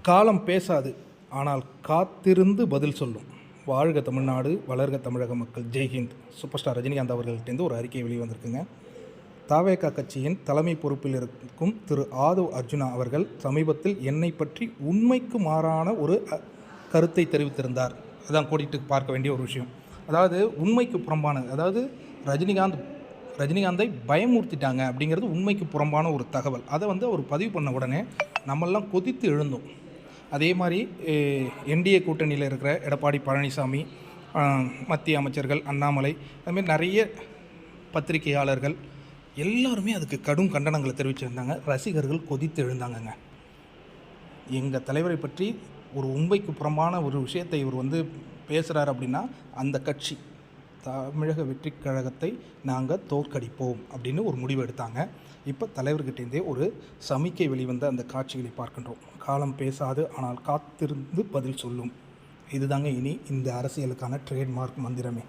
காலம் பேசாது, ஆனால் காத்திருந்து பதில் சொல்லும். வாழ்க தமிழ்நாடு, வளர்க தமிழக மக்கள். ஜெய்ஹிந்த். சூப்பர் ஸ்டார் ரஜினிகாந்த் அவர்கள்ட்டேருந்து ஒரு அறிக்கை வெளிவந்திருக்குங்க. தவேகா கட்சியின் தலைமை பொறுப்பில் இருக்கும் திரு ஆதவ் அர்ஜுனா அவர்கள் சமீபத்தில் என்னை பற்றி உண்மைக்கு மாறான ஒரு கருத்தை தெரிவித்திருந்தார். அதான் கூட்டிகிட்டு பார்க்க வேண்டிய ஒரு விஷயம். அதாவது உண்மைக்கு புறம்பானது, அதாவது ரஜினிகாந்தை பயமுறுத்திட்டாங்க அப்படிங்கிறது உண்மைக்கு புறம்பான ஒரு தகவல். அதை அவர் பதிவு பண்ண உடனே நம்மெல்லாம் கொதித்து எழுந்தோம். அதே மாதிரி என்டிஏ கூட்டணியில் இருக்கிற எடப்பாடி பழனிசாமி, மத்திய அமைச்சர்கள், அண்ணாமலை, அதுமாரி நிறைய பத்திரிகையாளர்கள் எல்லாருமே அதுக்கு கடும் கண்டனங்களை தெரிவிச்சிருந்தாங்க. ரசிகர்கள் கொதித்து எழுந்தாங்கங்க. எங்கள் தலைவரை பற்றி ஒரு உண்மைக்கு புறம்பான ஒரு விஷயத்தை இவர் பேசுகிறார் அப்படின்னா அந்த கட்சி தமிழக வெற்றி கழகத்தை நாங்கள் தோற்கடிப்போம் அப்படின்னு ஒரு முடிவு எடுத்தாங்க. இப்போ தலைவர்கிட்டேருந்தே ஒரு சமிக்கை வெளிவந்த அந்த காட்சிகளை பார்க்கின்றோம். காலம் பேசாது, ஆனால் காத்திருந்து பதில் சொல்லும். இதுதாங்க இனி இந்த அரசியலுக்கான ட்ரேட்மார்க் மந்திரமே.